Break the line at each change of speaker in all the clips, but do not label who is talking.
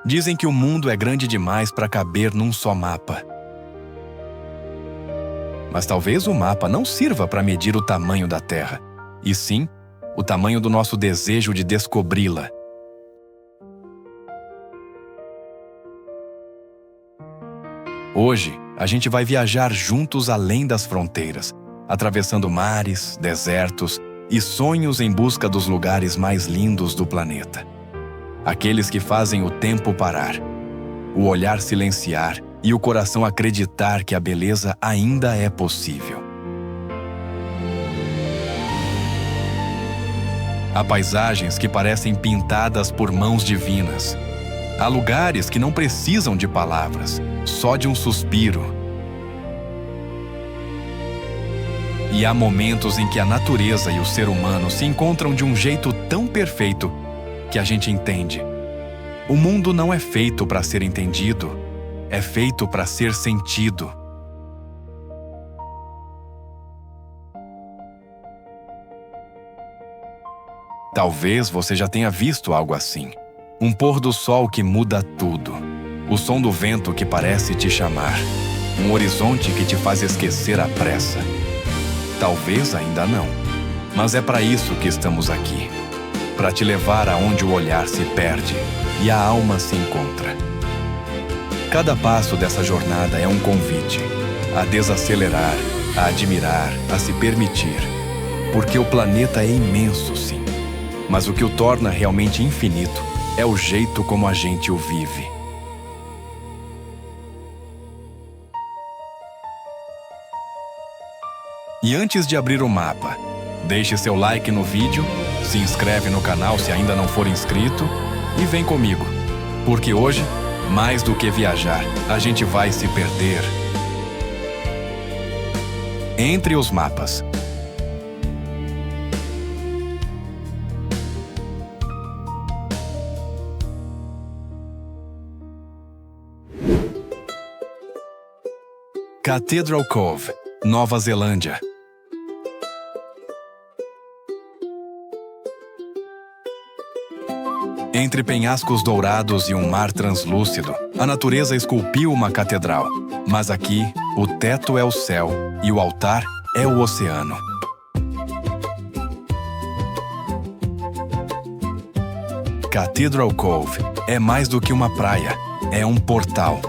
Dizem que o mundo é grande demais para caber num só mapa. Mas talvez o mapa não sirva para medir o tamanho da Terra, e sim o tamanho do nosso desejo de descobri-la. Hoje, a gente vai viajar juntos além das fronteiras, atravessando mares, desertos e sonhos em busca dos lugares mais lindos do planeta. Aqueles que fazem o tempo parar, o olhar silenciar e o coração acreditar que a beleza ainda é possível. Há paisagens que parecem pintadas por mãos divinas. Há lugares que não precisam de palavras, só de um suspiro. E há momentos em que a natureza e o ser humano se encontram de um jeito tão perfeito que a gente entende. O mundo não é feito para ser entendido, é feito para ser sentido. Talvez você já tenha visto algo assim. Um pôr do sol que muda tudo. O som do vento que parece te chamar. Um horizonte que te faz esquecer a pressa. Talvez ainda não. Mas é para isso que estamos aqui. Para te levar aonde o olhar se perde e a alma se encontra. Cada passo dessa jornada é um convite a desacelerar, a admirar, a se permitir. Porque o planeta é imenso, sim. Mas o que o torna realmente infinito é o jeito como a gente o vive. E antes de abrir o mapa, deixe seu like no vídeo, se inscreve no canal se ainda não for inscrito e vem comigo, porque hoje, mais do que viajar, a gente vai se perder entre os mapas. Cathedral Cove, Nova Zelândia. Entre penhascos dourados e um mar translúcido, a natureza esculpiu uma catedral. Mas aqui, o teto é o céu e o altar é o oceano. Cathedral Cove é mais do que uma praia, é um portal.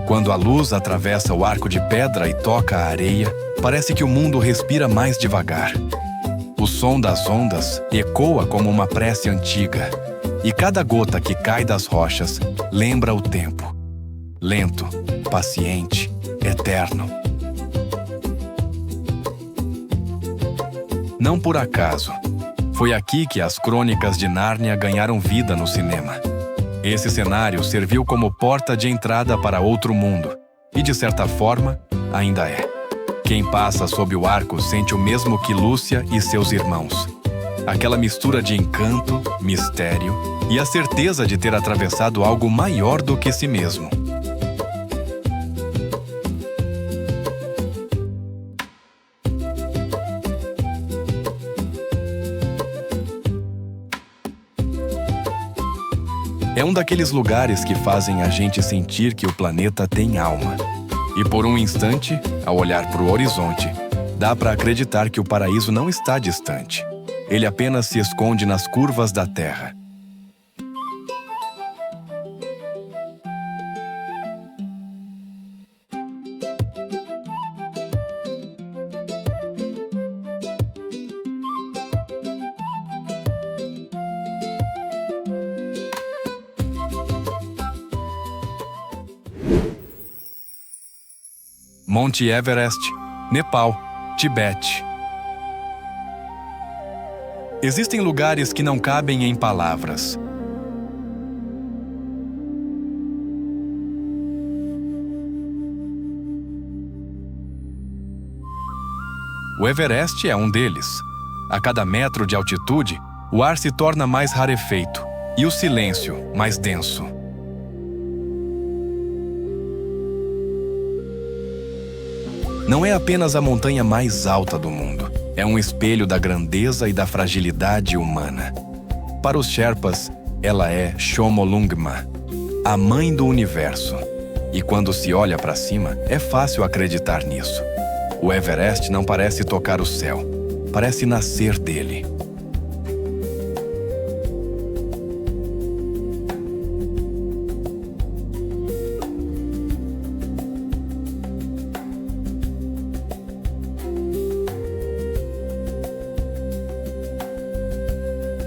Quando a luz atravessa o arco de pedra e toca a areia, parece que o mundo respira mais devagar. O som das ondas ecoa como uma prece antiga, e cada gota que cai das rochas lembra o tempo. Lento, paciente, eterno. Não por acaso, foi aqui que as Crônicas de Nárnia ganharam vida no cinema. Esse cenário serviu como porta de entrada para outro mundo, e de certa forma, ainda é. Quem passa sob o arco sente o mesmo que Lúcia e seus irmãos. Aquela mistura de encanto, mistério e a certeza de ter atravessado algo maior do que si mesmo. É um daqueles lugares que fazem a gente sentir que o planeta tem alma. E por um instante, ao olhar para o horizonte, dá para acreditar que o paraíso não está distante. Ele apenas se esconde nas curvas da Terra. Monte Everest, Nepal, Tibete. Existem lugares que não cabem em palavras. O Everest é um deles. A cada metro de altitude, o ar se torna mais rarefeito e o silêncio mais denso. Não é apenas a montanha mais alta do mundo. É um espelho da grandeza e da fragilidade humana. Para os Sherpas, ela é Chomolungma, a mãe do universo. E quando se olha para cima, é fácil acreditar nisso. O Everest não parece tocar o céu, parece nascer dele.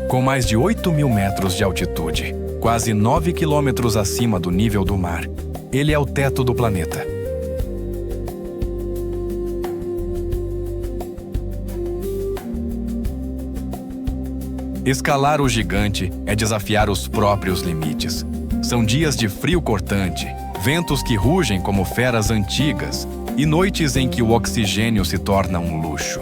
Com mais de 8.000 metros de altitude, quase 9 quilômetros acima do nível do mar, ele é o teto do planeta. Escalar o gigante é desafiar os próprios limites. São dias de frio cortante, ventos que rugem como feras antigas e noites em que o oxigênio se torna um luxo.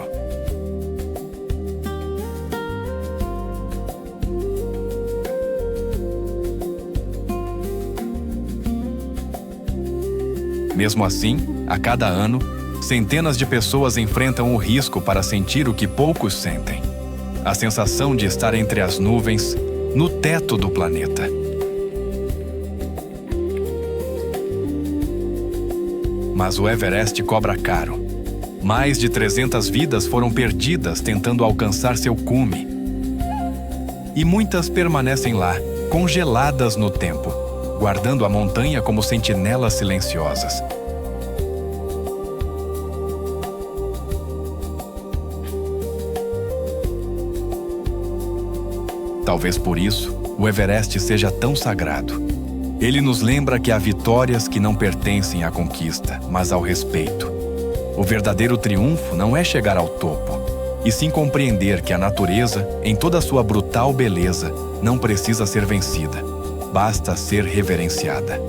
Mesmo assim, a cada ano, centenas de pessoas enfrentam o risco para sentir o que poucos sentem: a sensação de estar entre as nuvens, no teto do planeta. Mas o Everest cobra caro. Mais de 300 vidas foram perdidas tentando alcançar seu cume. E muitas permanecem lá, congeladas no tempo, guardando a montanha como sentinelas silenciosas. Talvez por isso, o Everest seja tão sagrado. Ele nos lembra que há vitórias que não pertencem à conquista, mas ao respeito. O verdadeiro triunfo não é chegar ao topo, e sim compreender que a natureza, em toda a sua brutal beleza, não precisa ser vencida. Basta ser reverenciada.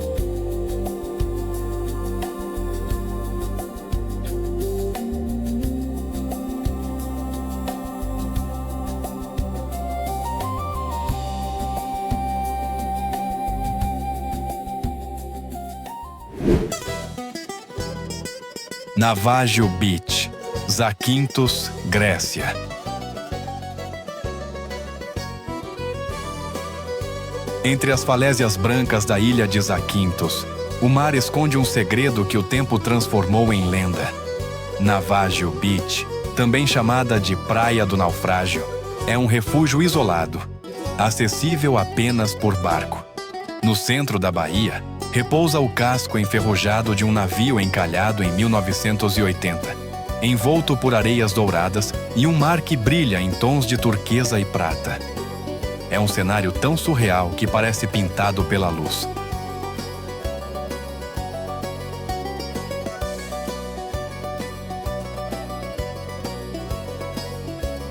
Navajo Beach, Zakynthos, Grécia. Entre as falésias brancas da ilha de Zakynthos, o mar esconde um segredo que o tempo transformou em lenda. Navajo Beach, também chamada de Praia do Naufrágio, é um refúgio isolado, acessível apenas por barco. No centro da baía, repousa o casco enferrujado de um navio encalhado em 1980, envolto por areias douradas e um mar que brilha em tons de turquesa e prata. É um cenário tão surreal que parece pintado pela luz.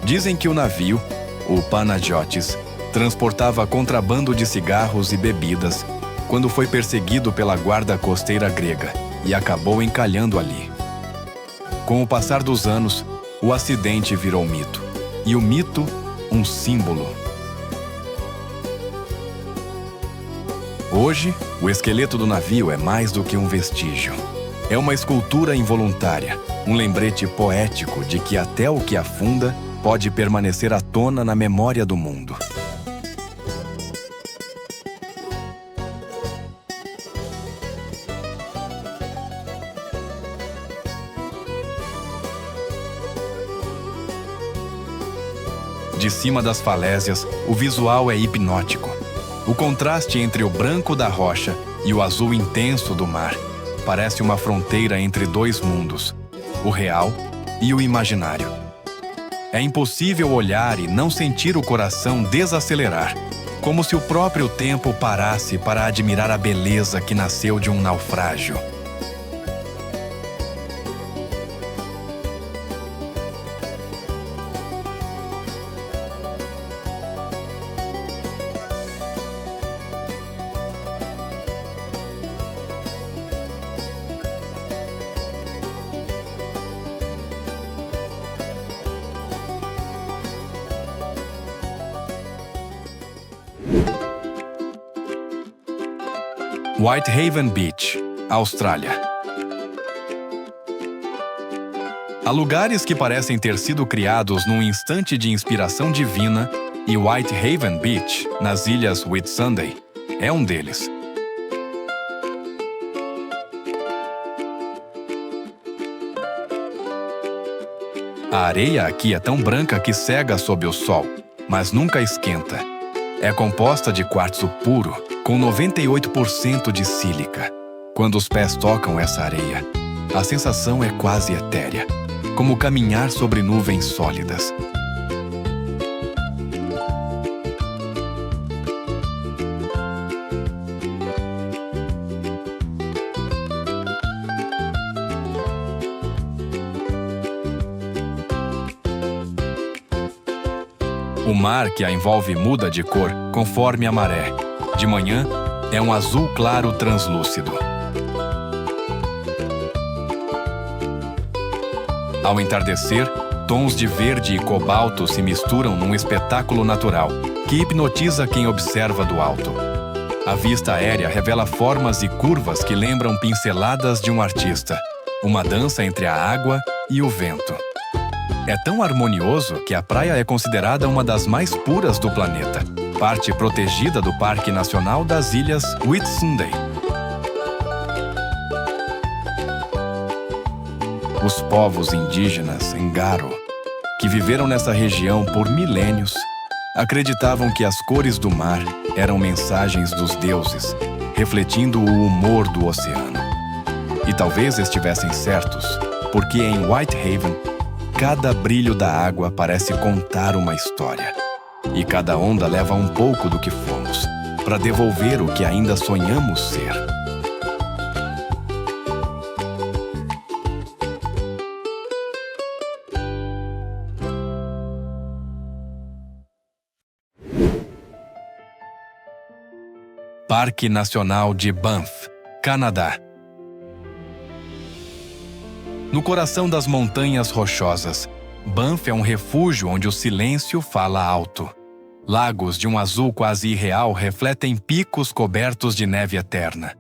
Dizem que o navio, o Panagiotis, transportava contrabando de cigarros e bebidas quando foi perseguido pela guarda costeira grega e acabou encalhando ali. Com o passar dos anos, o acidente virou mito, e o mito, um símbolo. Hoje, o esqueleto do navio é mais do que um vestígio. É uma escultura involuntária, um lembrete poético de que até o que afunda pode permanecer à tona na memória do mundo. De cima das falésias, o visual é hipnótico. O contraste entre o branco da rocha e o azul intenso do mar parece uma fronteira entre dois mundos, o real e o imaginário. É impossível olhar e não sentir o coração desacelerar, como se o próprio tempo parasse para admirar a beleza que nasceu de um naufrágio. Whitehaven Beach, Austrália. Há lugares que parecem ter sido criados num instante de inspiração divina, e Whitehaven Beach, nas ilhas Whitsunday, é um deles. A areia aqui é tão branca que cega sob o sol, mas nunca esquenta. É composta de quartzo puro, com 98% de sílica. Quando os pés tocam essa areia, a sensação é quase etérea, como caminhar sobre nuvens sólidas. O mar que a envolve muda de cor conforme a maré. De manhã, é um azul claro translúcido. Ao entardecer, tons de verde e cobalto se misturam num espetáculo natural que hipnotiza quem observa do alto. A vista aérea revela formas e curvas que lembram pinceladas de um artista, uma dança entre a água e o vento. É tão harmonioso que a praia é considerada uma das mais puras do planeta, parte protegida do Parque Nacional das Ilhas Whitsunday. Os povos indígenas Ngaro, que viveram nessa região por milênios, acreditavam que as cores do mar eram mensagens dos deuses, refletindo o humor do oceano. E talvez estivessem certos, porque em Whitehaven, cada brilho da água parece contar uma história. E cada onda leva um pouco do que fomos, para devolver o que ainda sonhamos ser. Parque Nacional de Banff, Canadá. No coração das montanhas rochosas, Banff é um refúgio onde o silêncio fala alto. Lagos de um azul quase irreal refletem picos cobertos de neve eterna.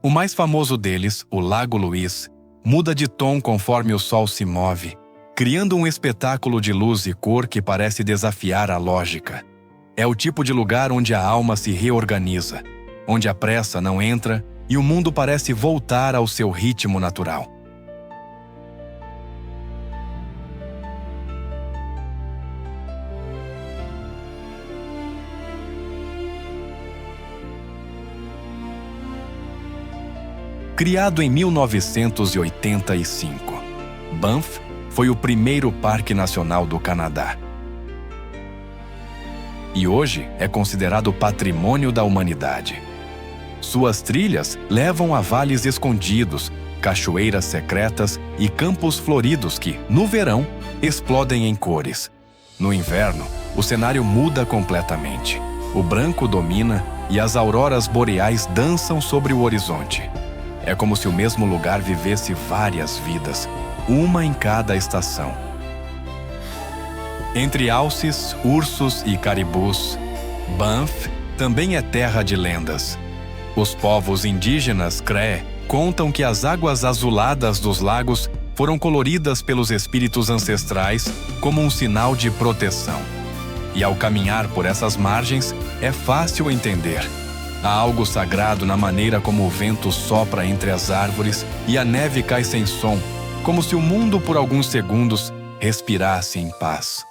O mais famoso deles, o Lago Louise, muda de tom conforme o sol se move, criando um espetáculo de luz e cor que parece desafiar a lógica. É o tipo de lugar onde a alma se reorganiza, onde a pressa não entra e o mundo parece voltar ao seu ritmo natural. Criado em 1985, Banff foi o primeiro parque nacional do Canadá. E hoje é considerado patrimônio da humanidade. Suas trilhas levam a vales escondidos, cachoeiras secretas e campos floridos que, no verão, explodem em cores. No inverno, o cenário muda completamente. O branco domina e as auroras boreais dançam sobre o horizonte. É como se o mesmo lugar vivesse várias vidas, uma em cada estação. Entre alces, ursos e caribus, Banff também é terra de lendas. Os povos indígenas Cree contam que as águas azuladas dos lagos foram coloridas pelos espíritos ancestrais como um sinal de proteção. E ao caminhar por essas margens, é fácil entender. Há algo sagrado na maneira como o vento sopra entre as árvores e a neve cai sem som, como se o mundo por alguns segundos respirasse em paz.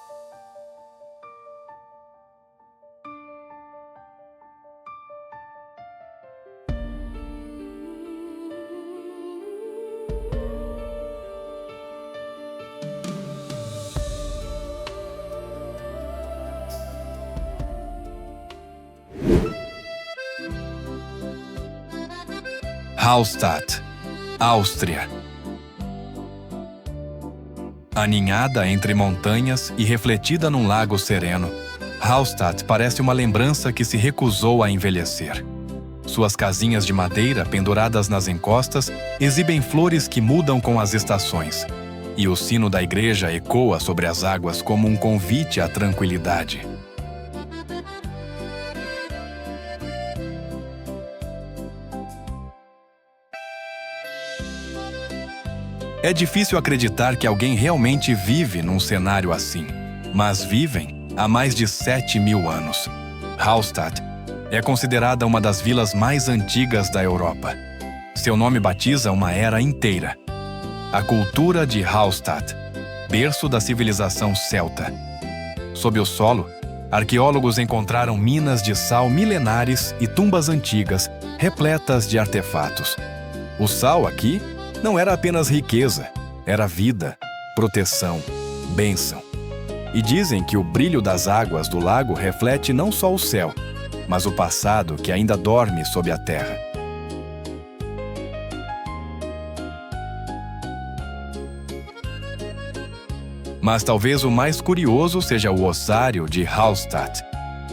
Hallstatt, Áustria. Aninhada entre montanhas e refletida num lago sereno, Hallstatt parece uma lembrança que se recusou a envelhecer. Suas casinhas de madeira penduradas nas encostas exibem flores que mudam com as estações, e o sino da igreja ecoa sobre as águas como um convite à tranquilidade. É difícil acreditar que alguém realmente vive num cenário assim, mas vivem há mais de 7.000 anos. Hallstatt é considerada uma das vilas mais antigas da Europa. Seu nome batiza uma era inteira. A cultura de Hallstatt berço da civilização celta. Sob o solo, arqueólogos encontraram minas de sal milenares e tumbas antigas, repletas de artefatos. O sal aqui não era apenas riqueza, era vida, proteção, bênção. E dizem que o brilho das águas do lago reflete não só o céu, mas o passado que ainda dorme sob a terra. Mas talvez o mais curioso seja o ossário de Hallstatt,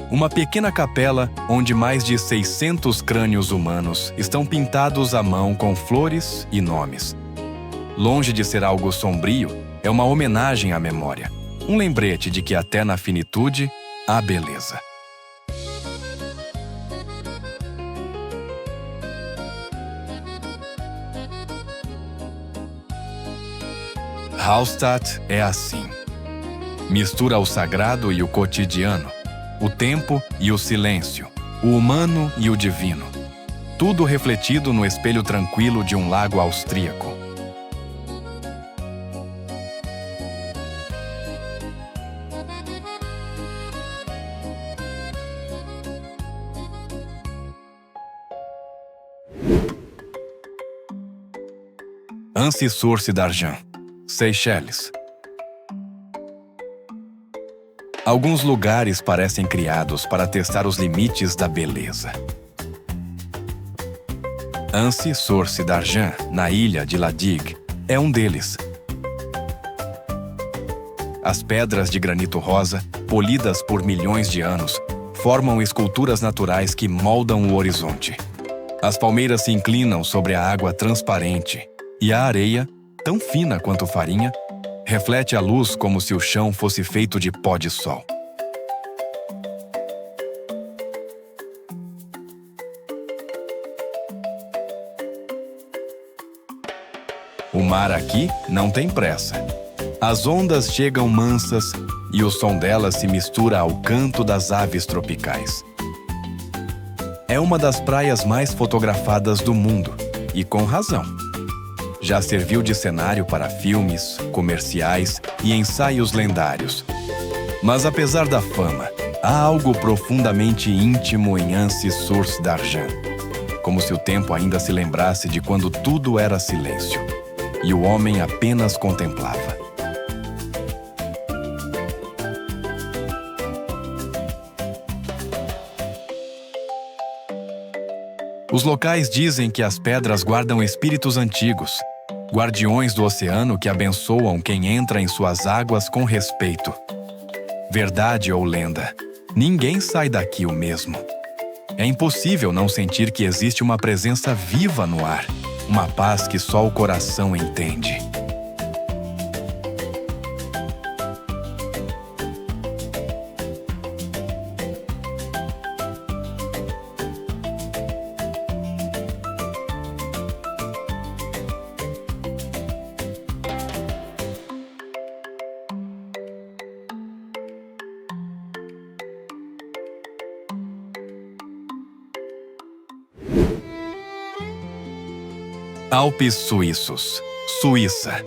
uma pequena capela onde mais de 600 crânios humanos estão pintados à mão com flores e nomes. Longe de ser algo sombrio, é uma homenagem à memória, um lembrete de que até na finitude há beleza. Hallstatt é assim. Mistura o sagrado e o cotidiano, o tempo e o silêncio, o humano e o divino. Tudo refletido no espelho tranquilo de um lago austríaco. Anse-Source d'Argent, Seychelles. Alguns lugares parecem criados para testar os limites da beleza. Anse-Source d'Argent, na ilha de La Digue, é um deles. As pedras de granito rosa, polidas por milhões de anos, formam esculturas naturais que moldam o horizonte. As palmeiras se inclinam sobre a água transparente e a areia, tão fina quanto farinha, reflete a luz como se o chão fosse feito de pó de sol. O mar aqui não tem pressa. As ondas chegam mansas e o som delas se mistura ao canto das aves tropicais. É uma das praias mais fotografadas do mundo, e com razão. Já serviu de cenário para filmes, comerciais e ensaios lendários. Mas apesar da fama, há algo profundamente íntimo em Anse-Source d'Argent, como se o tempo ainda se lembrasse de quando tudo era silêncio, e o homem apenas contemplava. Os locais dizem que as pedras guardam espíritos antigos, guardiões do oceano que abençoam quem entra em suas águas com respeito. Verdade ou lenda, ninguém sai daqui o mesmo. É impossível não sentir que existe uma presença viva no ar, uma paz que só o coração entende. Alpes Suíços, Suíça.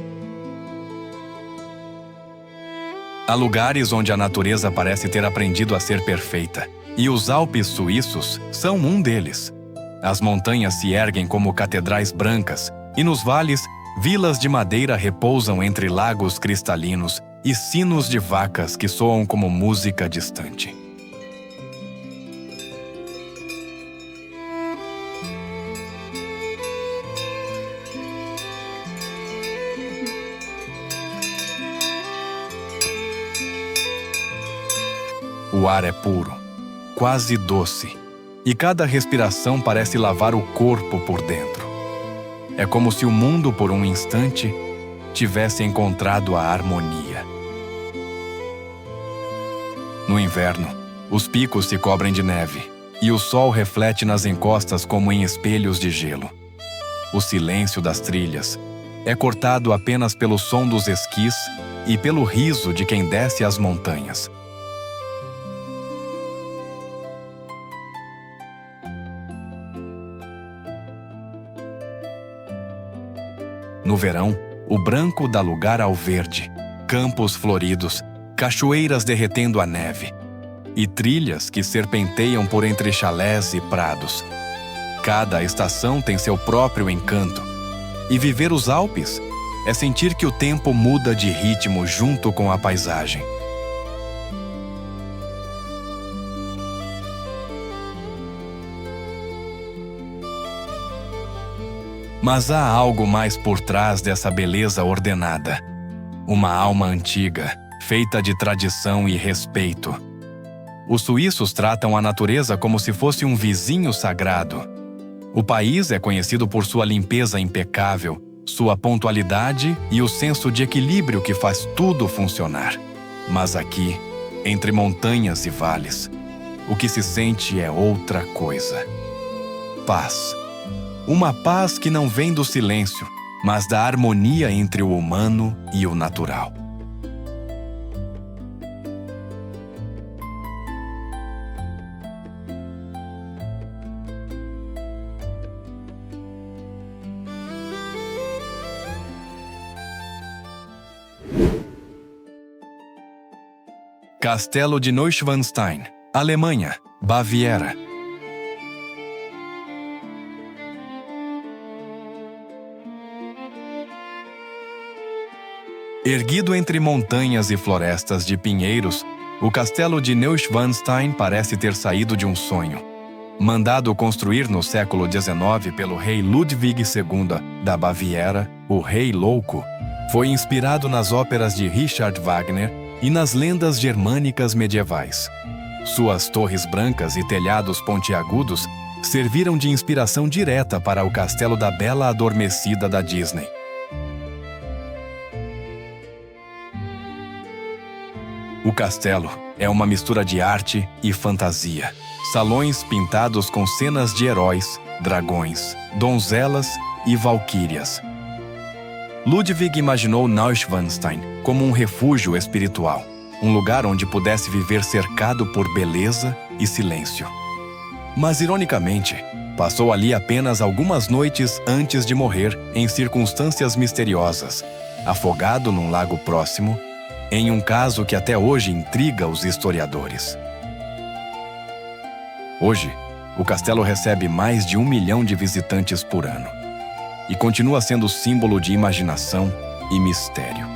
Há lugares onde a natureza parece ter aprendido a ser perfeita, e os Alpes Suíços são um deles. As montanhas se erguem como catedrais brancas, e nos vales, vilas de madeira repousam entre lagos cristalinos e sinos de vacas que soam como música distante. O ar é puro, quase doce, e cada respiração parece lavar o corpo por dentro. É como se o mundo, por um instante, tivesse encontrado a harmonia. No inverno, os picos se cobrem de neve, e o sol reflete nas encostas como em espelhos de gelo. O silêncio das trilhas é cortado apenas pelo som dos esquis e pelo riso de quem desce as montanhas. No verão, o branco dá lugar ao verde, campos floridos, cachoeiras derretendo a neve, e trilhas que serpenteiam por entre chalés e prados. Cada estação tem seu próprio encanto, e viver os Alpes é sentir que o tempo muda de ritmo junto com a paisagem. Mas há algo mais por trás dessa beleza ordenada. Uma alma antiga, feita de tradição e respeito. Os suíços tratam a natureza como se fosse um vizinho sagrado. O país é conhecido por sua limpeza impecável, sua pontualidade e o senso de equilíbrio que faz tudo funcionar. Mas aqui, entre montanhas e vales, o que se sente é outra coisa. Paz. Uma paz que não vem do silêncio, mas da harmonia entre o humano e o natural. Castelo de Neuschwanstein, Alemanha, Baviera. Erguido entre montanhas e florestas de pinheiros, o castelo de Neuschwanstein parece ter saído de um sonho. Mandado construir no século XIX pelo rei Ludwig II da Baviera, o Rei Louco, foi inspirado nas óperas de Richard Wagner e nas lendas germânicas medievais. Suas torres brancas e telhados pontiagudos serviram de inspiração direta para o Castelo da Bela Adormecida da Disney. O castelo é uma mistura de arte e fantasia. Salões pintados com cenas de heróis, dragões, donzelas e valquírias. Ludwig imaginou Neuschwanstein como um refúgio espiritual, um lugar onde pudesse viver cercado por beleza e silêncio. Mas, ironicamente, passou ali apenas algumas noites antes de morrer em circunstâncias misteriosas, afogado num lago próximo, em um caso que até hoje intriga os historiadores. Hoje, o castelo recebe mais de 1 milhão de visitantes por ano e continua sendo símbolo de imaginação e mistério.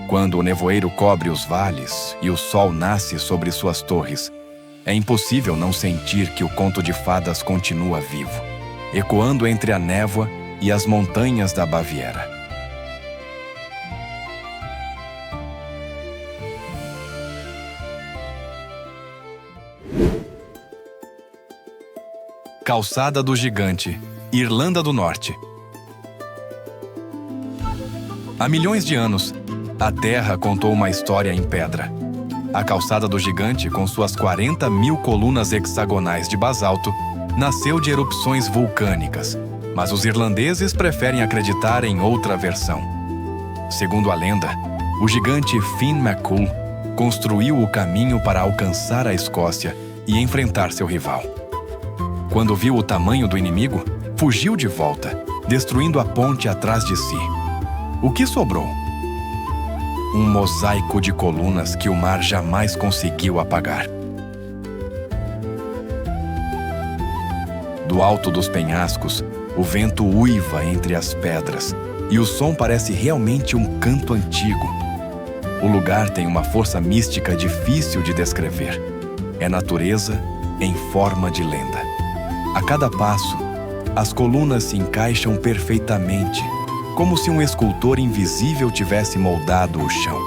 Quando o nevoeiro cobre os vales e o sol nasce sobre suas torres, é impossível não sentir que o conto de fadas continua vivo, ecoando entre a névoa e as montanhas da Baviera. Calçada do Gigante, Irlanda do Norte. Há milhões de anos, a Terra contou uma história em pedra. A Calçada do Gigante, com suas 40.000 colunas hexagonais de basalto, nasceu de erupções vulcânicas, mas os irlandeses preferem acreditar em outra versão. Segundo a lenda, o gigante Finn McCool construiu o caminho para alcançar a Escócia e enfrentar seu rival. Quando viu o tamanho do inimigo, fugiu de volta, destruindo a ponte atrás de si. O que sobrou? Um mosaico de colunas que o mar jamais conseguiu apagar. Do alto dos penhascos, o vento uiva entre as pedras e o som parece realmente um canto antigo. O lugar tem uma força mística difícil de descrever. É natureza em forma de lenda. A cada passo, as colunas se encaixam perfeitamente, como se um escultor invisível tivesse moldado o chão.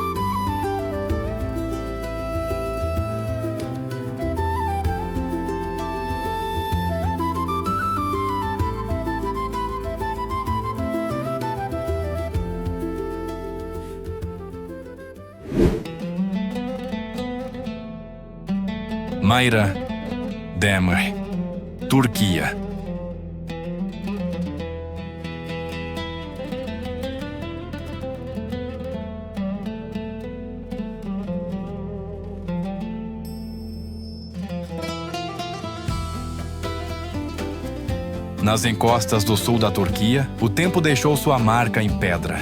Mayra Demir, Turquia. Nas encostas do sul da Turquia, o tempo deixou sua marca em pedra.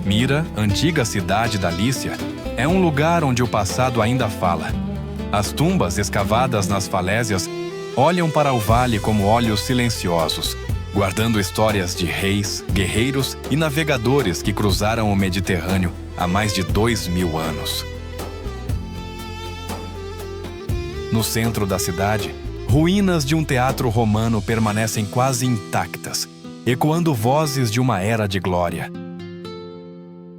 Mira, antiga cidade da Lícia, é um lugar onde o passado ainda fala. As tumbas escavadas nas falésias olham para o vale como olhos silenciosos, guardando histórias de reis, guerreiros e navegadores que cruzaram o Mediterrâneo há mais de 2000 anos. No centro da cidade, ruínas de um teatro romano permanecem quase intactas, ecoando vozes de uma era de glória.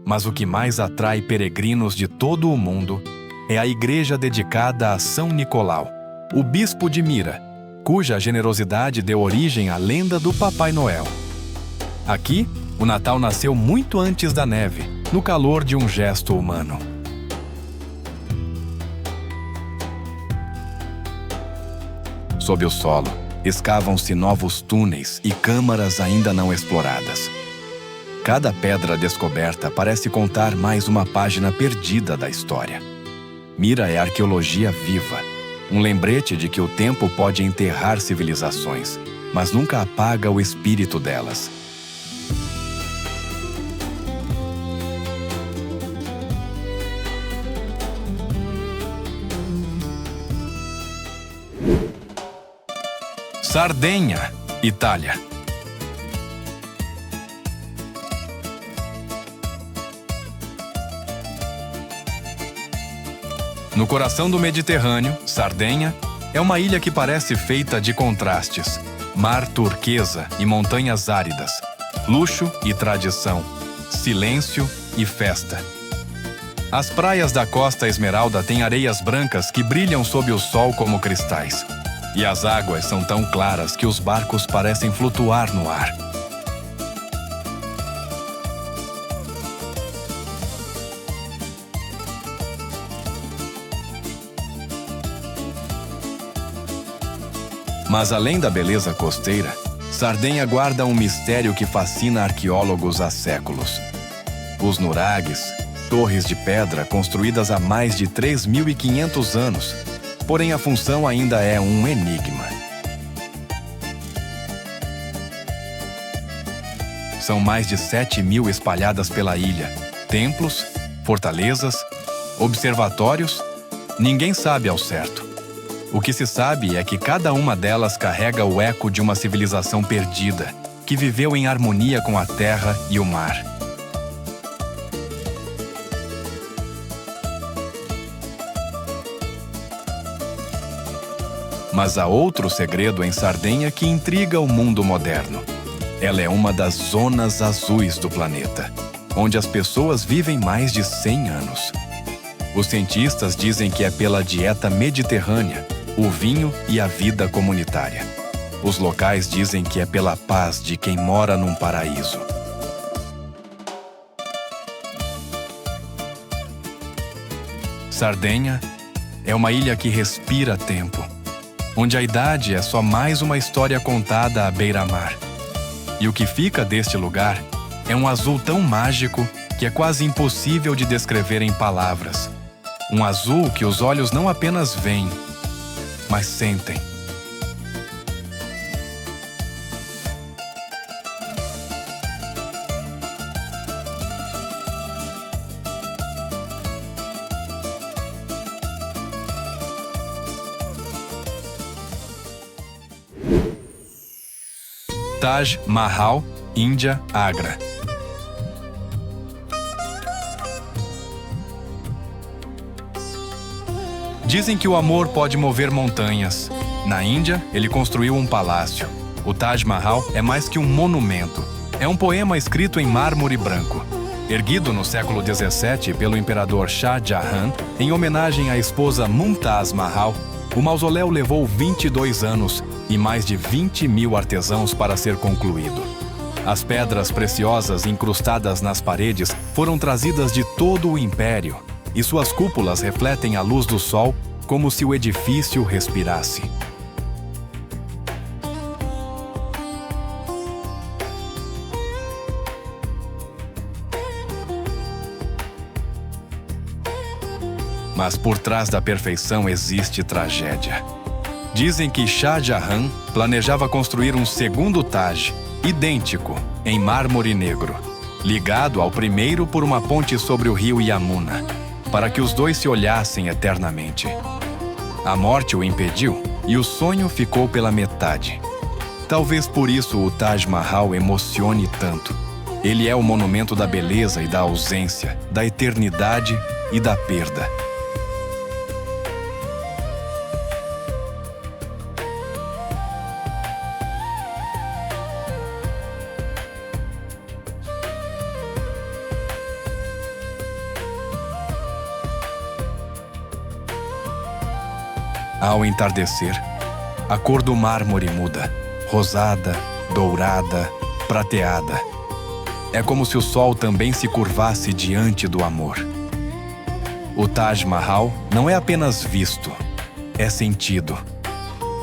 Mas o que mais atrai peregrinos de todo o mundo é a igreja dedicada a São Nicolau, o bispo de Mira, cuja generosidade deu origem à lenda do Papai Noel. Aqui, o Natal nasceu muito antes da neve, no calor de um gesto humano. Sob o solo, escavam-se novos túneis e câmaras ainda não exploradas. Cada pedra descoberta parece contar mais uma página perdida da história. Mira é arqueologia viva, um lembrete de que o tempo pode enterrar civilizações, mas nunca apaga o espírito delas. Sardenha, Itália. No coração do Mediterrâneo, Sardenha é uma ilha que parece feita de contrastes: mar turquesa e montanhas áridas, luxo e tradição, silêncio e festa. As praias da Costa Esmeralda têm areias brancas que brilham sob o sol como cristais. E as águas são tão claras que os barcos parecem flutuar no ar. Mas além da beleza costeira, Sardenha guarda um mistério que fascina arqueólogos há séculos. Os nuragues, torres de pedra construídas há mais de 3.500 anos, porém a função ainda é um enigma. São mais de 7.000 espalhadas pela ilha. Templos, fortalezas, observatórios, ninguém sabe ao certo. O que se sabe é que cada uma delas carrega o eco de uma civilização perdida, que viveu em harmonia com a terra e o mar. Mas há outro segredo em Sardenha que intriga o mundo moderno. Ela é uma das zonas azuis do planeta, onde as pessoas vivem mais de 100 anos. Os cientistas dizem que é pela dieta mediterrânea, o vinho e a vida comunitária. Os locais dizem que é pela paz de quem mora num paraíso. Sardenha é uma ilha que respira tempo, onde a idade é só mais uma história contada à beira-mar. E o que fica deste lugar é um azul tão mágico que é quase impossível de descrever em palavras. Um azul que os olhos não apenas veem, mas sentem. Taj Mahal, Índia, Agra. Dizem que o amor pode mover montanhas. Na Índia, ele construiu um palácio. O Taj Mahal é mais que um monumento. É um poema escrito em mármore branco. Erguido no século XVII pelo imperador Shah Jahan, em homenagem à esposa Mumtaz Mahal, o mausoléu levou 22 anos e mais de 20.000 artesãos para ser concluído. As pedras preciosas incrustadas nas paredes foram trazidas de todo o império, e suas cúpulas refletem a luz do sol como se o edifício respirasse. Mas por trás da perfeição existe tragédia. Dizem que Shah Jahan planejava construir um segundo Taj, idêntico, em mármore negro. ligado ao primeiro por uma ponte sobre o rio Yamuna, para que os dois se olhassem eternamente. A morte o impediu e o sonho ficou pela metade. Talvez por isso o Taj Mahal emocione tanto. Ele é o monumento da beleza e da ausência, da eternidade e da perda. Ao entardecer, a cor do mármore muda, rosada, dourada, prateada. É como se o sol também se curvasse diante do amor. O Taj Mahal não é apenas visto, é sentido.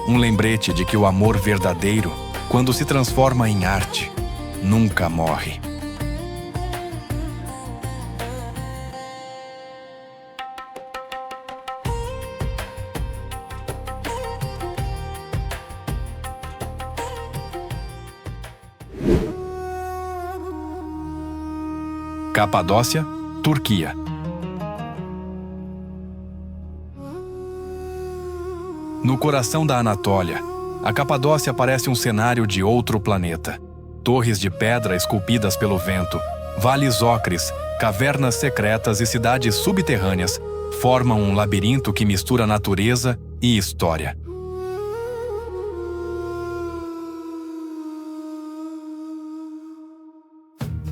Um lembrete de que o amor verdadeiro, quando se transforma em arte, nunca morre. Capadócia, Turquia. No coração da Anatólia, a Capadócia parece um cenário de outro planeta. Torres de pedra esculpidas pelo vento, vales ocres, cavernas secretas e cidades subterrâneas formam um labirinto que mistura natureza e história.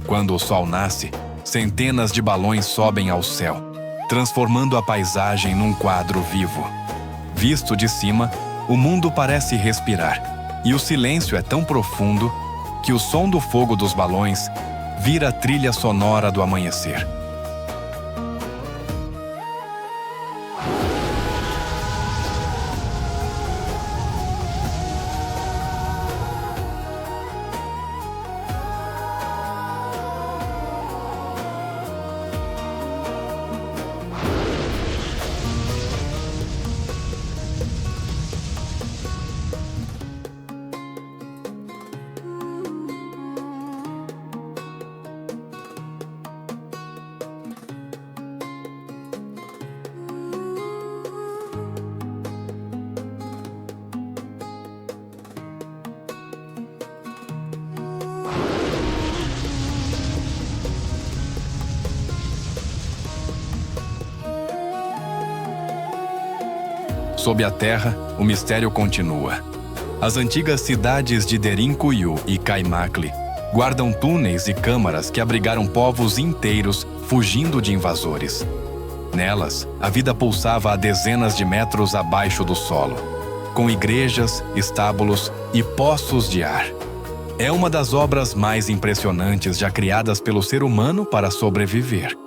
Quando o sol nasce, centenas de balões sobem ao céu, transformando a paisagem num quadro vivo. Visto de cima, o mundo parece respirar, e o silêncio é tão profundo que o som do fogo dos balões vira a trilha sonora do amanhecer. Sob a terra, o mistério continua. As antigas cidades de Derinkuyu e Kaimakli guardam túneis e câmaras que abrigaram povos inteiros fugindo de invasores. Nelas, a vida pulsava a dezenas de metros abaixo do solo, com igrejas, estábulos e poços de ar. É uma das obras mais impressionantes já criadas pelo ser humano para sobreviver.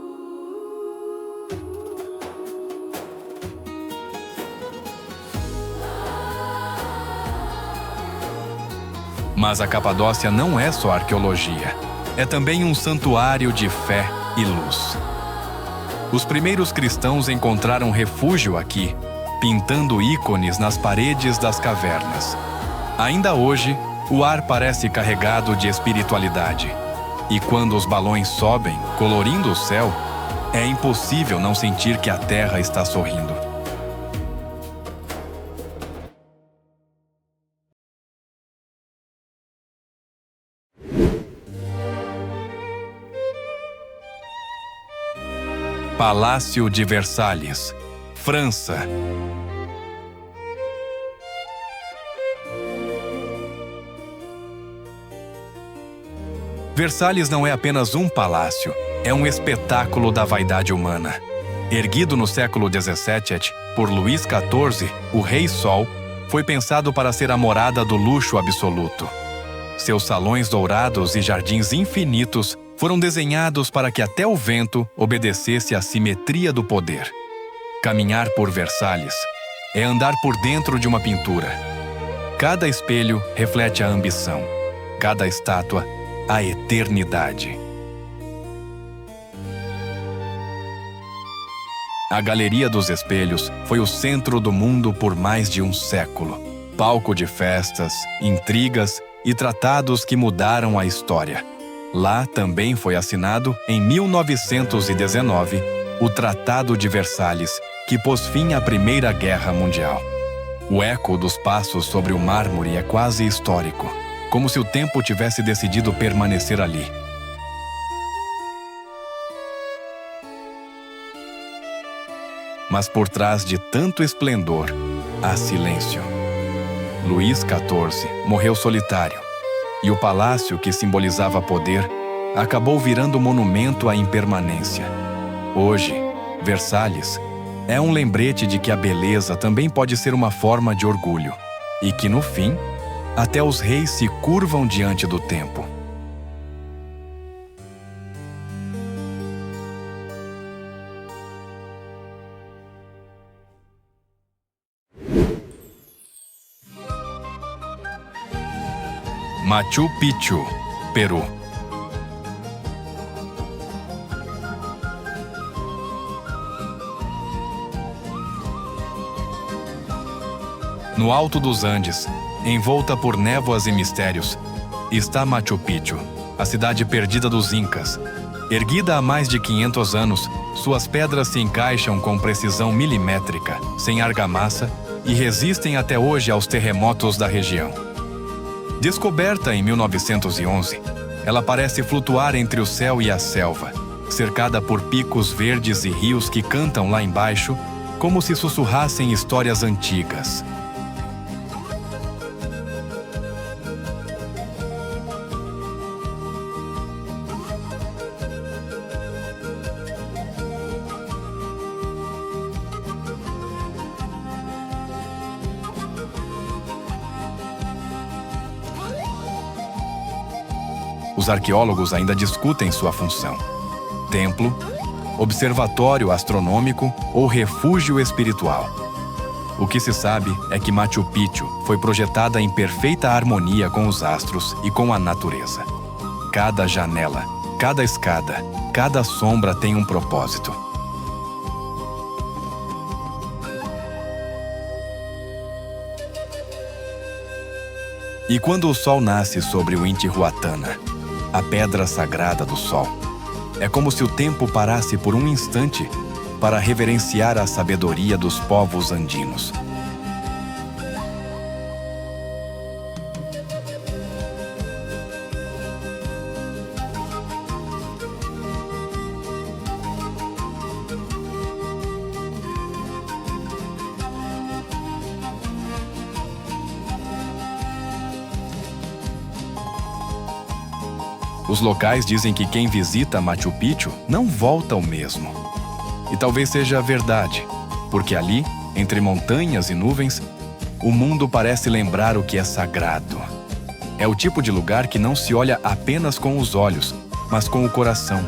Mas a Capadócia não é só arqueologia. É também um santuário de fé e luz. Os primeiros cristãos encontraram refúgio aqui, pintando ícones nas paredes das cavernas. Ainda hoje, o ar parece carregado de espiritualidade. E quando os balões sobem, colorindo o céu, é impossível não sentir que a terra está sorrindo. Palácio de Versalhes, França. Versalhes não é apenas um palácio, é um espetáculo da vaidade humana. Erguido no século XVII por Luís XIV, o Rei Sol, foi pensado para ser a morada do luxo absoluto. Seus salões dourados e jardins infinitos foram desenhados para que até o vento obedecesse à simetria do poder. Caminhar por Versalhes é andar por dentro de uma pintura. Cada espelho reflete a ambição, cada estátua, a eternidade. A Galeria dos Espelhos foi o centro do mundo por mais de um século. Palco de festas, intrigas e tratados que mudaram a história. Lá também foi assinado, em 1919, o Tratado de Versalhes, que pôs fim à Primeira Guerra Mundial. O eco dos passos sobre o mármore é quase histórico, como se o tempo tivesse decidido permanecer ali. Mas por trás de tanto esplendor, há silêncio. Luís XIV morreu solitário, e o palácio que simbolizava poder acabou virando monumento à impermanência. Hoje, Versalhes é um lembrete de que a beleza também pode ser uma forma de orgulho, e que, no fim, até os reis se curvam diante do tempo. Machu Picchu, Peru. No alto dos Andes, envolta por névoas e mistérios, está Machu Picchu, a cidade perdida dos Incas. Erguida há mais de 500 anos, suas pedras se encaixam com precisão milimétrica, sem argamassa, e resistem até hoje aos terremotos da região. Descoberta em 1911, ela parece flutuar entre o céu e a selva, cercada por picos verdes e rios que cantam lá embaixo, como se sussurrassem histórias antigas. Os arqueólogos ainda discutem sua função: templo, observatório astronômico ou refúgio espiritual. O que se sabe é que Machu Picchu foi projetada em perfeita harmonia com os astros e com a natureza. Cada janela, cada escada, cada sombra tem um propósito. E quando o sol nasce sobre o Intihuatana, a pedra sagrada do sol, é como se o tempo parasse por um instante para reverenciar a sabedoria dos povos andinos. Os locais dizem que quem visita Machu Picchu não volta o mesmo. E talvez seja verdade, porque ali, entre montanhas e nuvens, o mundo parece lembrar o que é sagrado. É o tipo de lugar que não se olha apenas com os olhos, mas com o coração.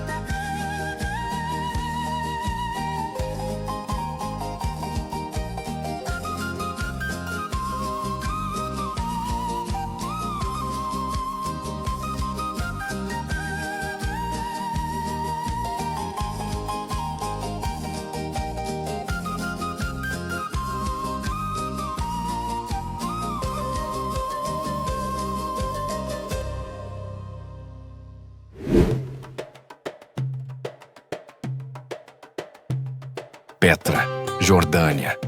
Petra, Jordânia.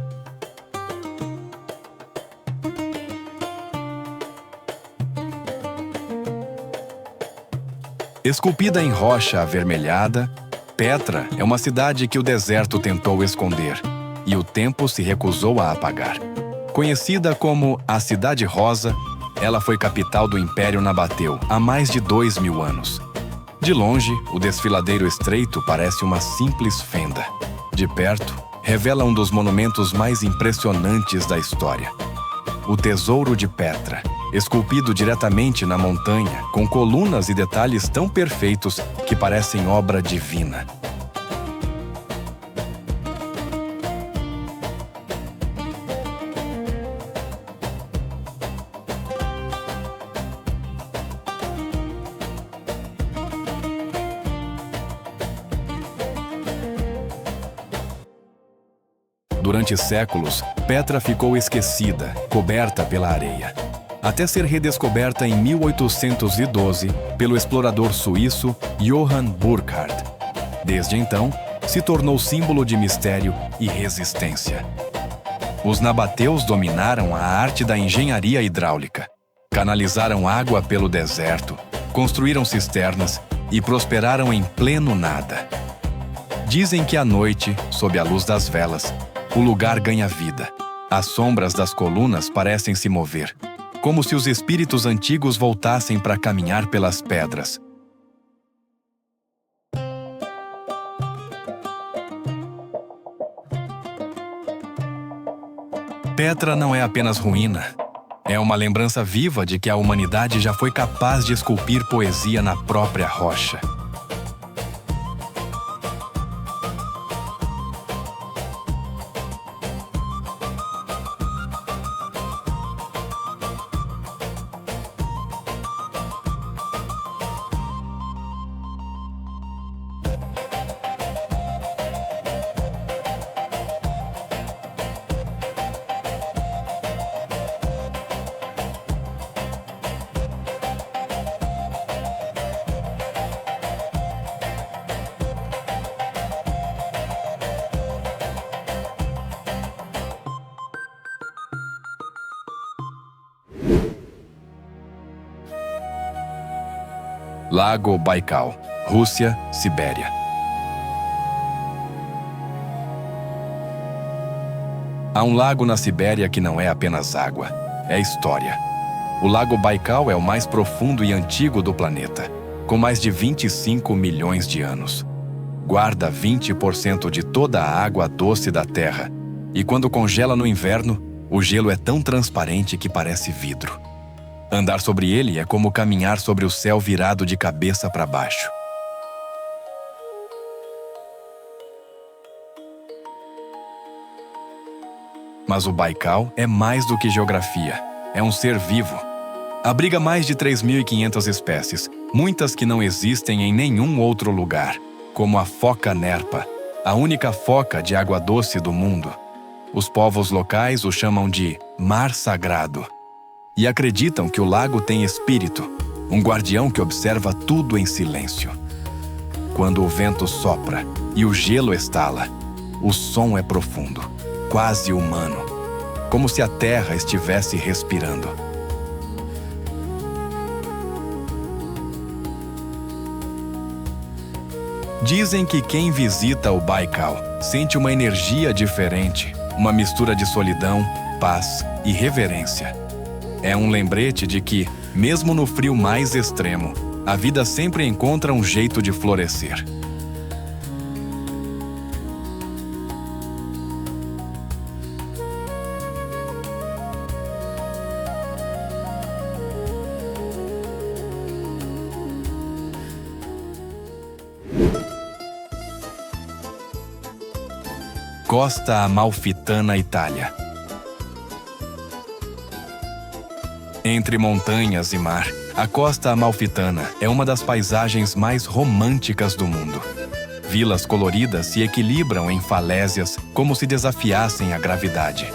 Esculpida em rocha avermelhada, Petra é uma cidade que o deserto tentou esconder e o tempo se recusou a apagar. Conhecida como a Cidade Rosa, ela foi capital do Império Nabateu há mais de 2000 anos. De longe, o desfiladeiro estreito parece uma simples fenda. De perto, revela um dos monumentos mais impressionantes da história. O Tesouro de Petra, esculpido diretamente na montanha, com colunas e detalhes tão perfeitos que parecem obra divina. Durante séculos, Petra ficou esquecida, coberta pela areia. até ser redescoberta em 1812 pelo explorador suíço Johann Burckhardt. Desde então, se tornou símbolo de mistério e resistência. Os nabateus dominaram a arte da engenharia hidráulica, canalizaram água pelo deserto, construíram cisternas e prosperaram em pleno nada. Dizem que à noite, sob a luz das velas, o lugar ganha vida. As sombras das colunas parecem se mover, como se os espíritos antigos voltassem para caminhar pelas pedras. Petra não é apenas ruína. É uma lembrança viva de que a humanidade já foi capaz de esculpir poesia na própria rocha. Lago Baikal, Rússia, Sibéria. Há um lago na Sibéria que não é apenas água, é história. O Lago Baikal é o mais profundo e antigo do planeta, com mais de 25 milhões de anos. Guarda 20% de toda a água doce da Terra, e quando congela no inverno, o gelo é tão transparente que parece vidro. Andar sobre ele é como caminhar sobre o céu virado de cabeça para baixo. Mas o Baikal é mais do que geografia. É um ser vivo. Abriga mais de 3.500 espécies, muitas que não existem em nenhum outro lugar, como a foca nerpa, a única foca de água doce do mundo. Os povos locais o chamam de Mar Sagrado. E acreditam que o lago tem espírito, um guardião que observa tudo em silêncio. Quando o vento sopra e o gelo estala, o som é profundo, quase humano, como se a terra estivesse respirando. Dizem que quem visita o Baikal sente uma energia diferente, uma mistura de solidão, paz e reverência. É um lembrete de que, mesmo no frio mais extremo, a vida sempre encontra um jeito de florescer. Costa Amalfitana, Itália. Entre montanhas e mar, a Costa Amalfitana é uma das paisagens mais românticas do mundo. Vilas coloridas se equilibram em falésias como se desafiassem a gravidade.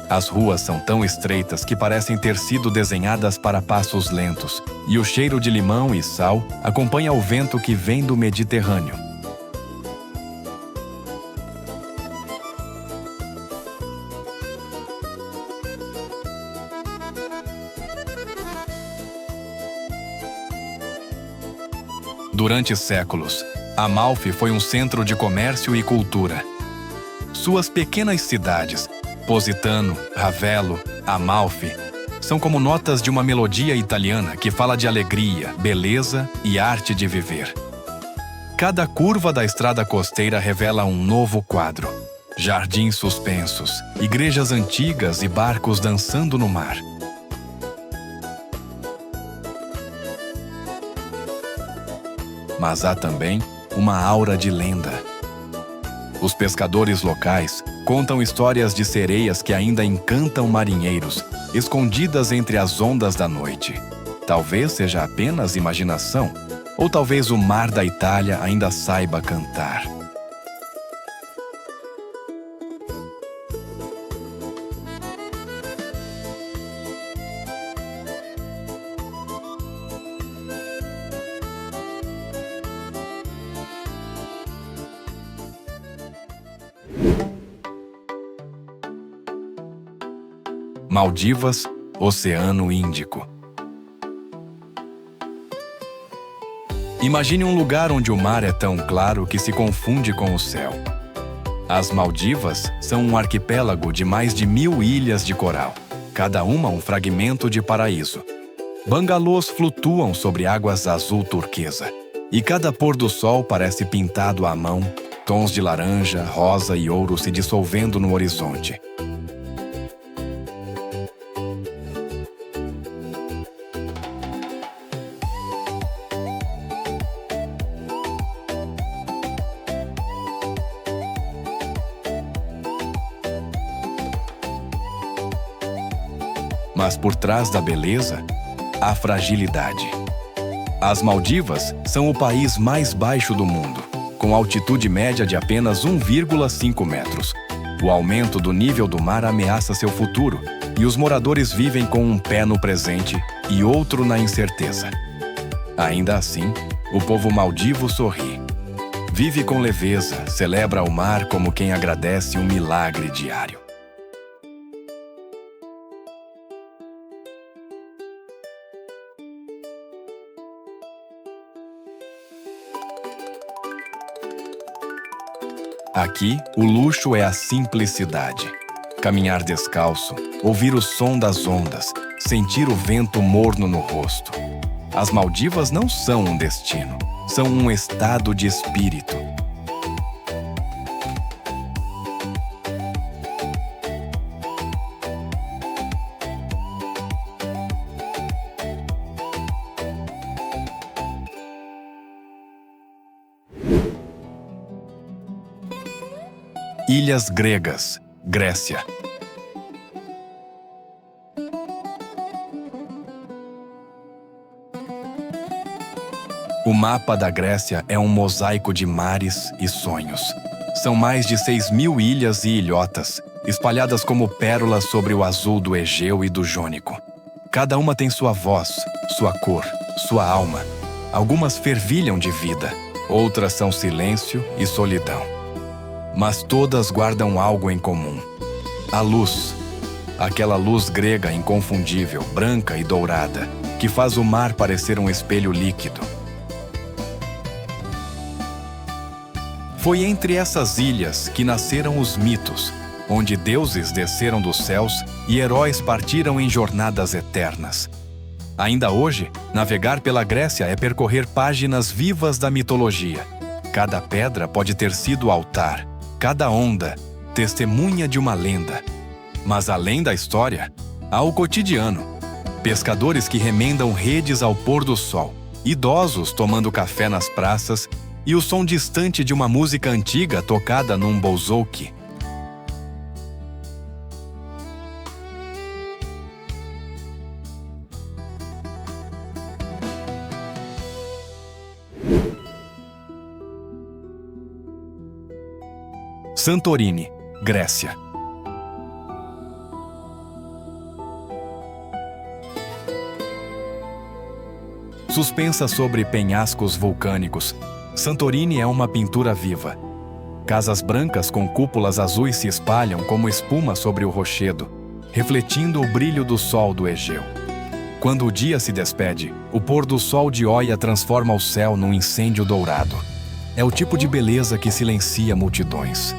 As ruas são tão estreitas que parecem ter sido desenhadas para passos lentos, e o cheiro de limão e sal acompanha o vento que vem do Mediterrâneo. Durante séculos, Amalfi foi um centro de comércio e cultura. Suas pequenas cidades, Positano, Ravello, Amalfi, são como notas de uma melodia italiana que fala de alegria, beleza e arte de viver. Cada curva da estrada costeira revela um novo quadro. Jardins suspensos, igrejas antigas e barcos dançando no mar. Mas há também uma aura de lenda. Os pescadores locais contam histórias de sereias que ainda encantam marinheiros, escondidas entre as ondas da noite. Talvez seja apenas imaginação, ou talvez o mar da Itália ainda saiba cantar. Maldivas, Oceano Índico. Imagine um lugar onde o mar é tão claro que se confunde com o céu. As Maldivas são um arquipélago de mais de 1000 ilhas de coral, cada uma um fragmento de paraíso. Bangalôs flutuam sobre águas azul turquesa, e cada pôr do sol parece pintado à mão, tons de laranja, rosa e ouro se dissolvendo no horizonte. Mas por trás da beleza, há fragilidade. As Maldivas são o país mais baixo do mundo, com altitude média de apenas 1,5 metros. O aumento do nível do mar ameaça seu futuro, e os moradores vivem com um pé no presente e outro na incerteza. Ainda assim, o povo maldivo sorri. Vive com leveza, celebra o mar como quem agradece um milagre diário. Aqui, o luxo é a simplicidade. Caminhar descalço, ouvir o som das ondas, sentir o vento morno no rosto. As Maldivas não são um destino, são um estado de espírito. Ilhas gregas, Grécia. O mapa da Grécia é um mosaico de mares e sonhos. São mais de 6.000 ilhas e ilhotas, espalhadas como pérolas sobre o azul do Egeu e do Jônico. Cada uma tem sua voz, sua cor, sua alma. Algumas fervilham de vida, outras são silêncio e solidão. Mas todas guardam algo em comum. A luz. Aquela luz grega inconfundível, branca e dourada, que faz o mar parecer um espelho líquido. Foi entre essas ilhas que nasceram os mitos, onde deuses desceram dos céus e heróis partiram em jornadas eternas. Ainda hoje, navegar pela Grécia é percorrer páginas vivas da mitologia. Cada pedra pode ter sido altar, cada onda, testemunha de uma lenda. Mas além da história, há o cotidiano. Pescadores que remendam redes ao pôr do sol, idosos tomando café nas praças e o som distante de uma música antiga tocada num bouzouki. Santorini, Grécia. Suspensa sobre penhascos vulcânicos, Santorini é uma pintura viva. Casas brancas com cúpulas azuis se espalham como espuma sobre o rochedo, refletindo o brilho do sol do Egeu. Quando o dia se despede, o pôr do sol de Oia transforma o céu num incêndio dourado. É o tipo de beleza que silencia multidões.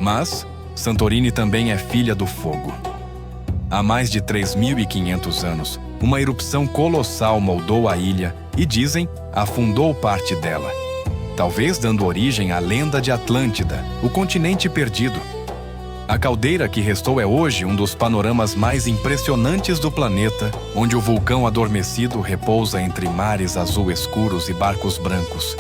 Mas Santorini também é filha do fogo. Há mais de 3.500 anos, uma erupção colossal moldou a ilha e, dizem, afundou parte dela, talvez dando origem à lenda de Atlântida, o continente perdido. A caldeira que restou é hoje um dos panoramas mais impressionantes do planeta, onde o vulcão adormecido repousa entre mares azul escuros e barcos brancos.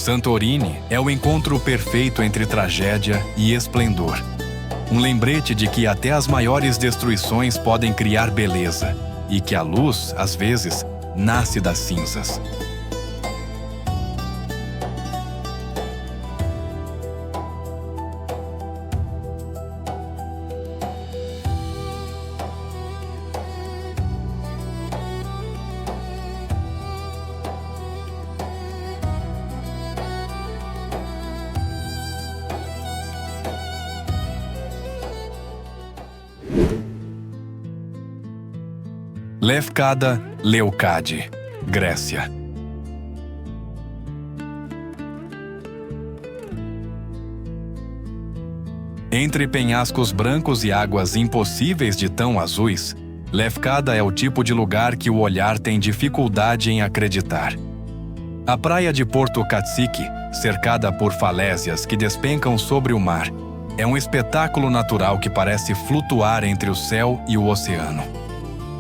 Santorini é o encontro perfeito entre tragédia e esplendor. Um lembrete de que até as maiores destruições podem criar beleza e que a luz, às vezes, nasce das cinzas. Lefkada Leucade, Grécia. Entre penhascos brancos e águas impossíveis de tão azuis, Lefkada é o tipo de lugar que o olhar tem dificuldade em acreditar. A praia de Porto Katsiki, cercada por falésias que despencam sobre o mar, é um espetáculo natural que parece flutuar entre o céu e o oceano.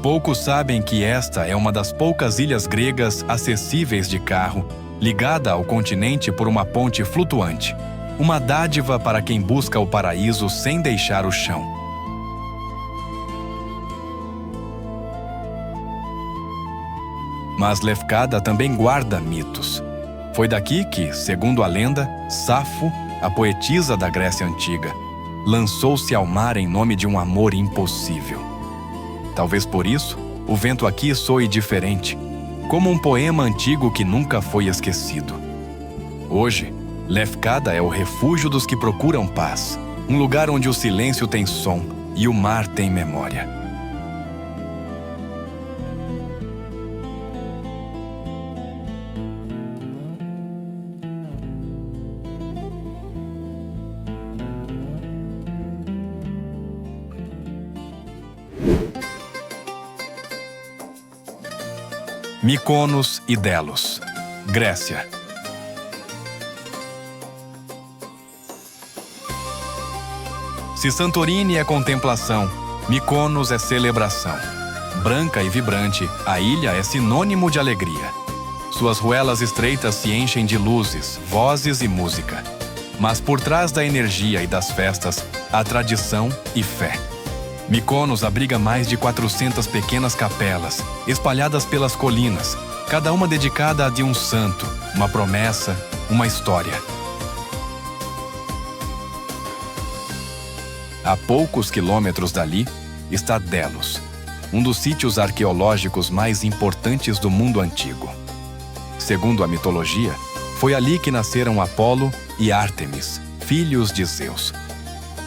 Poucos sabem que esta é uma das poucas ilhas gregas acessíveis de carro, ligada ao continente por uma ponte flutuante, uma dádiva para quem busca o paraíso sem deixar o chão. Mas Lefkada também guarda mitos. Foi daqui que, segundo a lenda, Safo, a poetisa da Grécia Antiga, lançou-se ao mar em nome de um amor impossível. Talvez por isso, o vento aqui soe diferente, como um poema antigo que nunca foi esquecido. Hoje, Lefkada é o refúgio dos que procuram paz, um lugar onde o silêncio tem som e o mar tem memória. Mykonos e Delos, Grécia. Se Santorini é contemplação, Mykonos é celebração. Branca e vibrante, a ilha é sinônimo de alegria. Suas ruelas estreitas se enchem de luzes, vozes e música. Mas por trás da energia e das festas, há tradição e fé. Mykonos abriga mais de 400 pequenas capelas, espalhadas pelas colinas, cada uma dedicada a de um santo, uma promessa, uma história. A poucos quilômetros dali está Delos, um dos sítios arqueológicos mais importantes do mundo antigo. Segundo a mitologia, foi ali que nasceram Apolo e Ártemis, filhos de Zeus.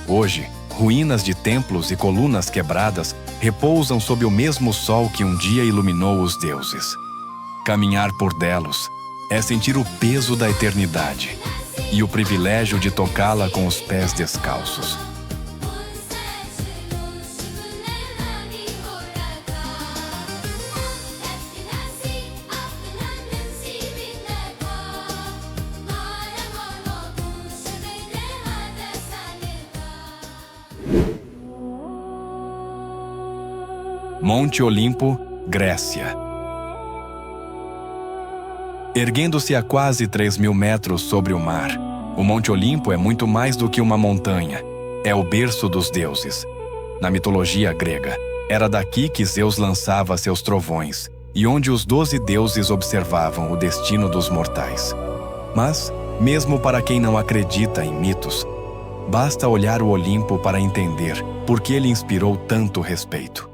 Hoje, ruínas de templos e colunas quebradas repousam sob o mesmo sol que um dia iluminou os deuses. Caminhar por Delos é sentir o peso da eternidade e o privilégio de tocá-la com os pés descalços. Monte Olimpo, Grécia. Erguendo-se a quase 3.000 metros sobre o mar, o Monte Olimpo é muito mais do que uma montanha. É o berço dos deuses. Na mitologia grega, era daqui que Zeus lançava seus trovões e onde os 12 deuses observavam o destino dos mortais. Mas, mesmo para quem não acredita em mitos, basta olhar o Olimpo para entender por que ele inspirou tanto respeito.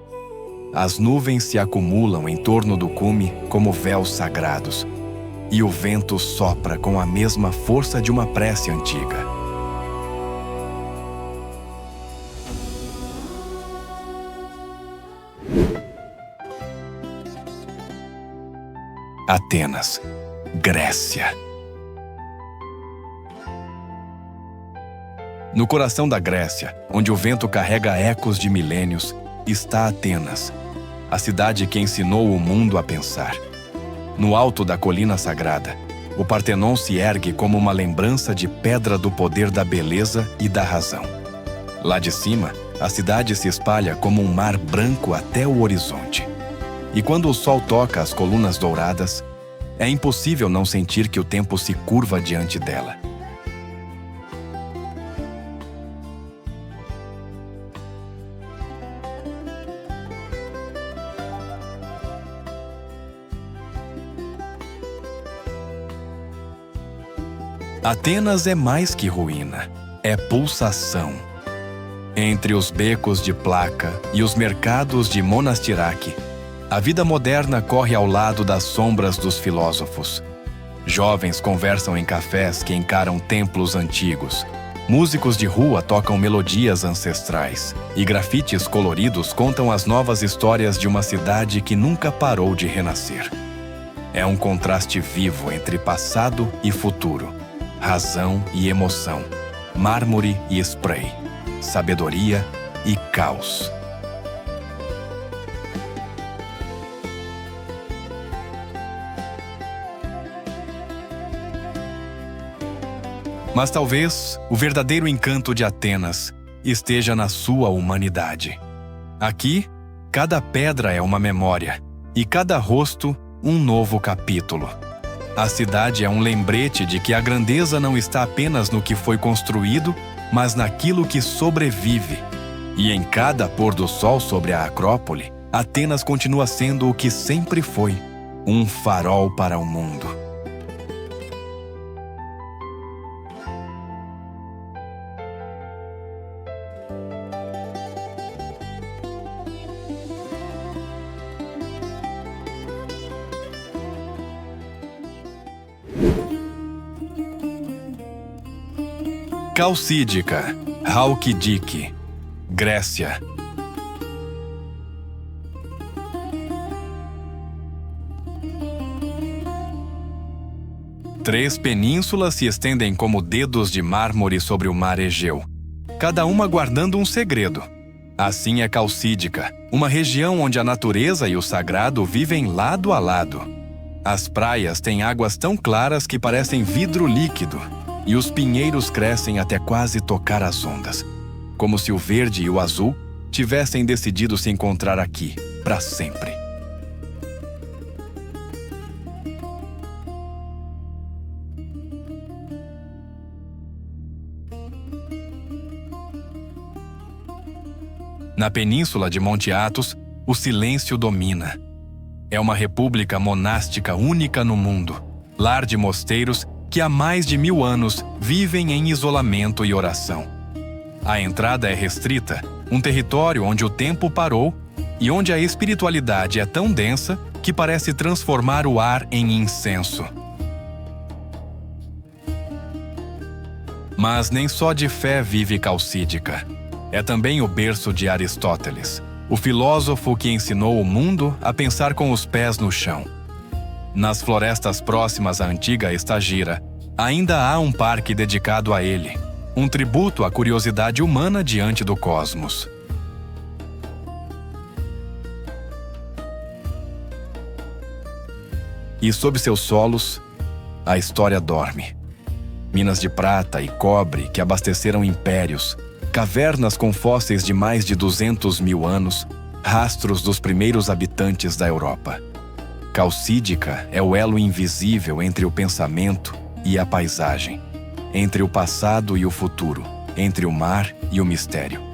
As nuvens se acumulam em torno do cume como véus sagrados, e o vento sopra com a mesma força de uma prece antiga. Atenas, Grécia. No coração da Grécia, onde o vento carrega ecos de milênios, está Atenas, a cidade que ensinou o mundo a pensar. No alto da colina sagrada, o Partenon se ergue como uma lembrança de pedra do poder da beleza e da razão. Lá de cima, a cidade se espalha como um mar branco até o horizonte. E quando o sol toca as colunas douradas, é impossível não sentir que o tempo se curva diante dela. Atenas é mais que ruína, é pulsação. Entre os becos de Placa e os mercados de Monastiraque, a vida moderna corre ao lado das sombras dos filósofos. Jovens conversam em cafés que encaram templos antigos. Músicos de rua tocam melodias ancestrais. E grafites coloridos contam as novas histórias de uma cidade que nunca parou de renascer. É um contraste vivo entre passado e futuro, razão e emoção, mármore e spray, sabedoria e caos. Mas talvez o verdadeiro encanto de Atenas esteja na sua humanidade. Aqui, cada pedra é uma memória e cada rosto um novo capítulo. A cidade é um lembrete de que a grandeza não está apenas no que foi construído, mas naquilo que sobrevive. E em cada pôr do sol sobre a Acrópole, Atenas continua sendo o que sempre foi, um farol para o mundo. Calcídica, Halkidiki, Grécia. Três penínsulas se estendem como dedos de mármore sobre o mar Egeu, cada uma guardando um segredo. Assim é Calcídica, uma região onde a natureza e o sagrado vivem lado a lado. As praias têm águas tão claras que parecem vidro líquido, e os pinheiros crescem até quase tocar as ondas, como se o verde e o azul tivessem decidido se encontrar aqui, para sempre. Na península de Monte Athos, o silêncio domina. É uma república monástica única no mundo, lar de mosteiros que há mais de 1000 anos vivem em isolamento e oração. A entrada é restrita, um território onde o tempo parou e onde a espiritualidade é tão densa que parece transformar o ar em incenso. Mas nem só de fé vive Calcídica. É também o berço de Aristóteles, o filósofo que ensinou o mundo a pensar com os pés no chão. Nas florestas próximas à antiga Estagira, ainda há um parque dedicado a ele, um tributo à curiosidade humana diante do cosmos. E sob seus solos, a história dorme. Minas de prata e cobre que abasteceram impérios, cavernas com fósseis de mais de 200.000 anos, rastros dos primeiros habitantes da Europa. Calcídica é o elo invisível entre o pensamento e a paisagem, entre o passado e o futuro, entre o mar e o mistério.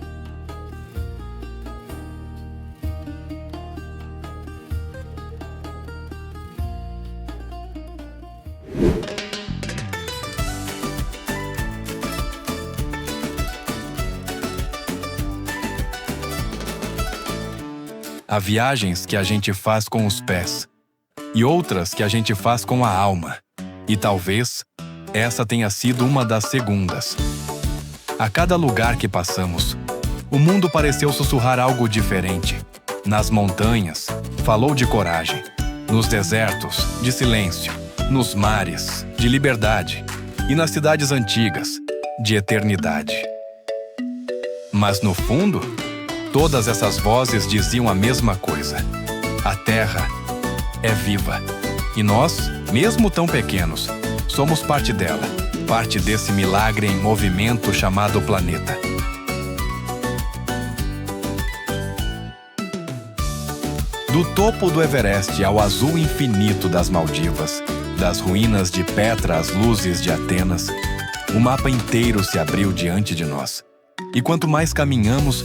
Há viagens que a gente faz com os pés e outras que a gente faz com a alma. E talvez essa tenha sido uma das segundas. A cada lugar que passamos, o mundo pareceu sussurrar algo diferente. Nas montanhas, falou de coragem. Nos desertos, de silêncio. Nos mares, de liberdade. E nas cidades antigas, de eternidade. Mas no fundo, todas essas vozes diziam a mesma coisa. A Terra é viva. E nós, mesmo tão pequenos, somos parte dela, parte desse milagre em movimento chamado planeta. Do topo do Everest ao azul infinito das Maldivas, das ruínas de Petra às luzes de Atenas, o mapa inteiro se abriu diante de nós. E quanto mais caminhamos,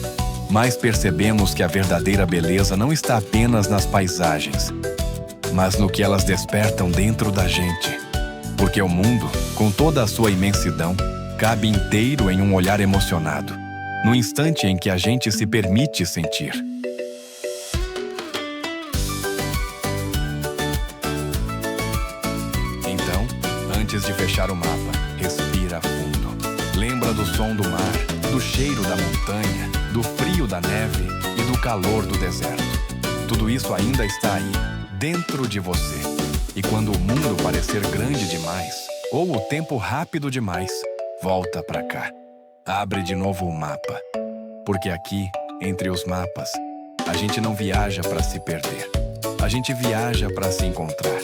mais percebemos que a verdadeira beleza não está apenas nas paisagens, mas no que elas despertam dentro da gente. Porque o mundo, com toda a sua imensidão, cabe inteiro em um olhar emocionado, no instante em que a gente se permite sentir. Então, antes de fechar o mapa, respira fundo. Lembra do som do mar, do cheiro da montanha, do frio da neve e do calor do deserto. Tudo isso ainda está aí, dentro de você. E quando o mundo parecer grande demais, ou o tempo rápido demais, volta pra cá. Abre de novo o mapa. Porque aqui, entre os mapas, a gente não viaja para se perder. A gente viaja para se encontrar.